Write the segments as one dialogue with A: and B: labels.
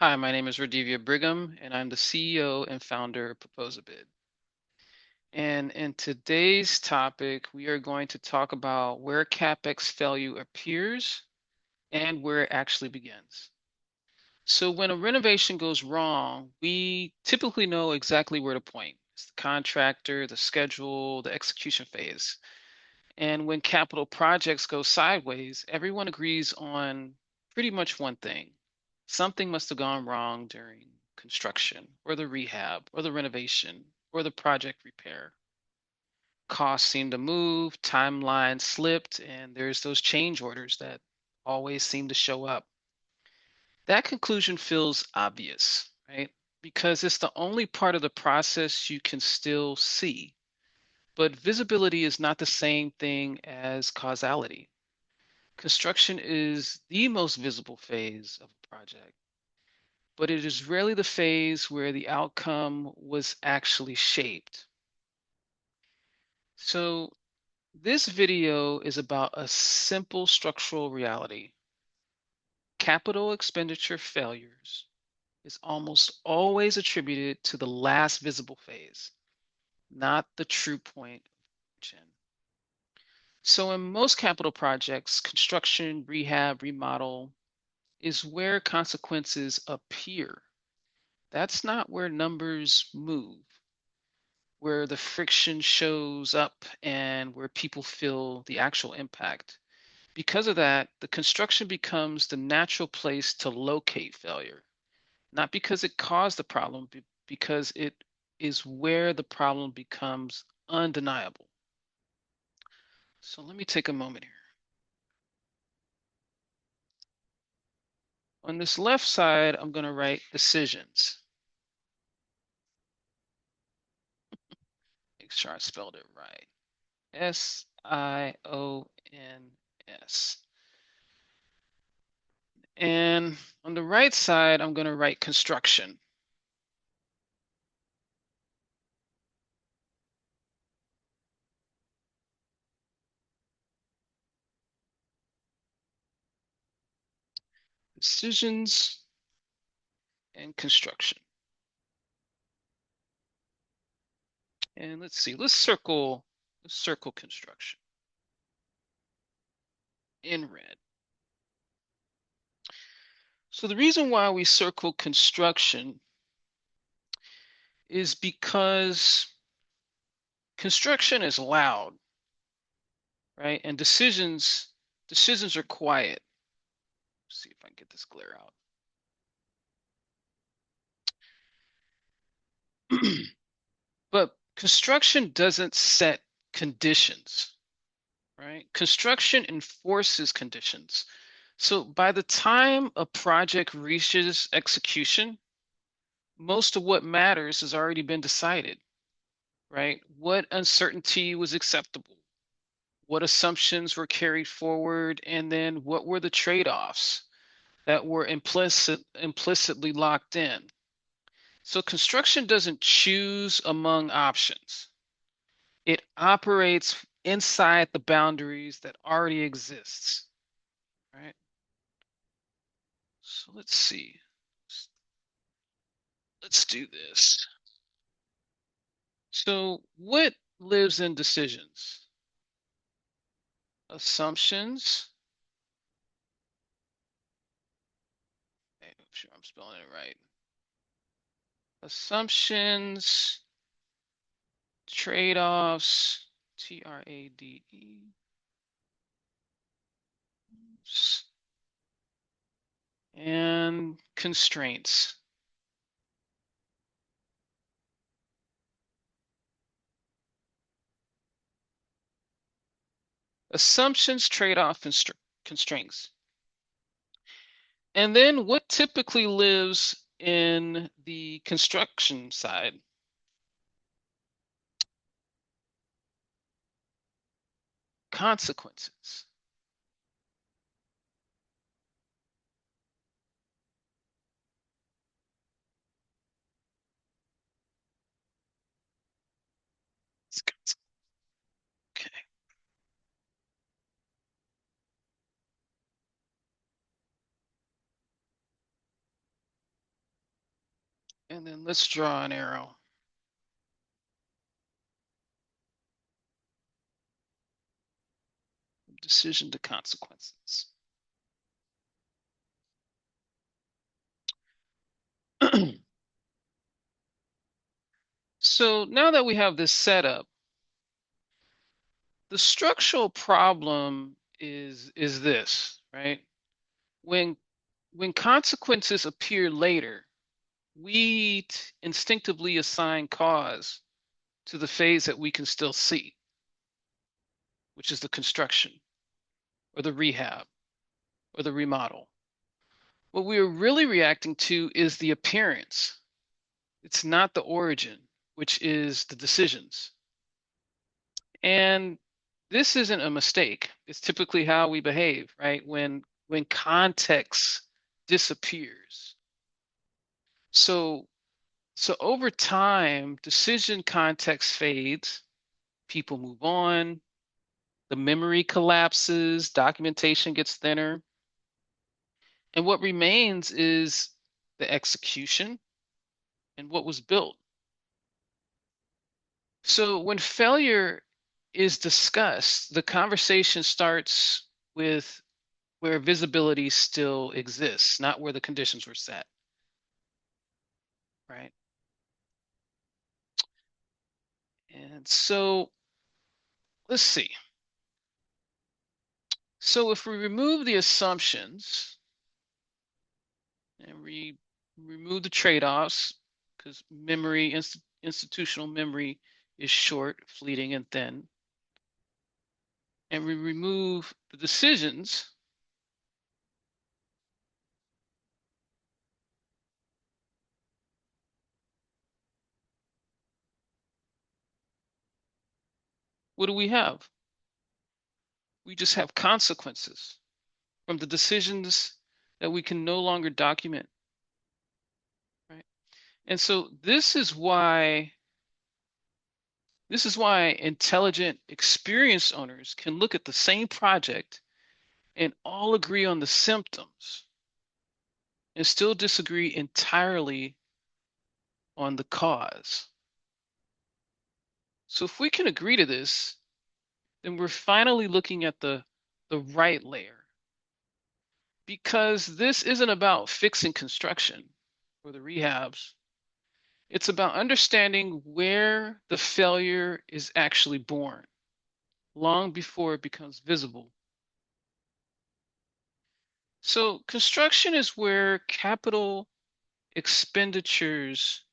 A: Hi, my name is Radivia Brigham, and I'm the CEO and founder of Propose-A-Bid. And in today's topic, we are going to talk about where CapEx failure appears and where it actually begins. So when a renovation goes wrong, we typically know exactly where to point. It's the contractor, the schedule, the execution phase. And when capital projects go sideways, everyone agrees on pretty much one thing. Something must have gone wrong during construction, or the rehab, or the renovation, or the project repair. Costs seem to move, timelines slipped, and there's those change orders that always seem to show up. That conclusion feels obvious, right? Because it's the only part of the process you can still see. But visibility is not the same thing as causality. Construction is the most visible phase of a project, but it is rarely the phase where the outcome was actually shaped. So, this video is about a simple structural reality. Capital expenditure failures is almost always attributed to the last visible phase, not the true point of origin. So, in most capital projects, construction, rehab, remodel is where consequences appear. That's not where numbers move, where the friction shows up and where people feel the actual impact. Because of that, the construction becomes the natural place to locate failure, not because it caused the problem, because it is where the problem becomes undeniable. So let me take a moment here. On this left side, I'm going to write decisions. Make sure I spelled it right. Sions. And on the right side, I'm going to write construction. Decisions and construction. And let's see, let's circle construction in red. So the reason why we circle construction is because construction is loud, right? And decisions are quiet. Let's see if I can get this glare out. But construction doesn't set conditions, right? Construction enforces conditions. So by the time a project reaches execution, most of what matters has already been decided, right? What uncertainty was acceptable? What assumptions were carried forward? And then what were the trade-offs that were implicitly locked in? So construction doesn't choose among options. It operates inside the boundaries that already exists, right? So let's see. Let's do this. So what lives in decisions? Assumptions. Hey, I'm sure I'm spelling it right. Assumptions, trade-offs, trade, and constraints. Assumptions, trade-off, and constraints. And then what typically lives in the construction side? Consequences. Okay. And then let's draw an arrow. Decision to consequences. So now that we have this set up, the structural problem is this, right? When when consequences appear later, we instinctively assign cause to the phase that we can still see, which is the construction or the rehab or the remodel. What we are really reacting to is the appearance. It's not the origin, which is the decisions. And this isn't a mistake. It's typically how we behave, right? When context disappears. So so over time, decision context fades, people move on, the memory collapses, documentation gets thinner, and what remains is the execution and what was built. So when failure is discussed, the conversation starts with where visibility still exists, not where the conditions were set, right? And so let's see. So if we remove the assumptions and we remove the trade-offs, because memory, institutional memory is short, fleeting, and thin, and we remove the decisions, what do we have? We just have consequences from the decisions that we can no longer document, right? And so this is why intelligent, experienced owners can look at the same project and all agree on the symptoms and still disagree entirely on the cause. So if we can agree to this, then we're finally looking at the right layer, because this isn't about fixing construction or the rehabs. It's about understanding where the failure is actually born, long before it becomes visible. So construction is where capital expenditures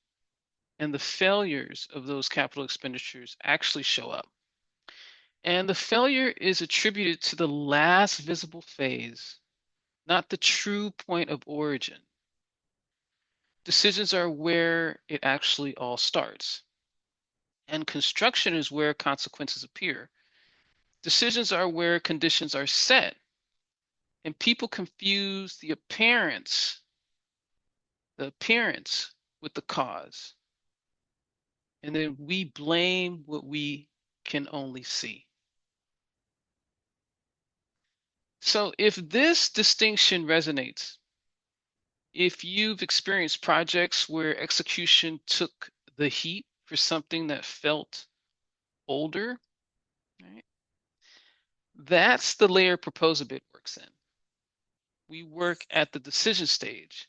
A: and the failures of those capital expenditures actually show up. And the failure is attributed to the last visible phase, not the true point of origin. Decisions are where it actually all starts. And construction is where consequences appear. Decisions are where conditions are set. And people confuse the appearance with the cause. And then we blame what we can only see. So if this distinction resonates, if you've experienced projects where execution took the heat for something that felt older, right? That's the layer Proposabid works in. We work at the decision stage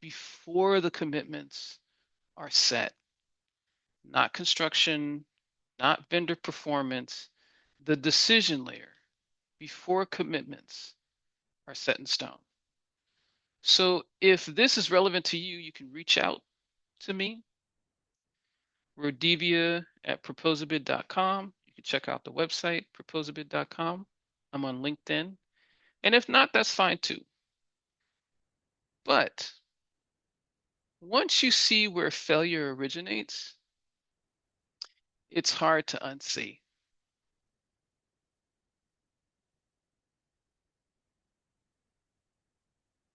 A: before the commitments are set, not construction, not vendor performance, the decision layer before commitments are set in stone. So if this is relevant to you, you can reach out to me, Rodivia at proposabid.com. You can check out the website, proposabid.com. I'm on LinkedIn. And if not, that's fine too. But once you see where failure originates, it's hard to unsee.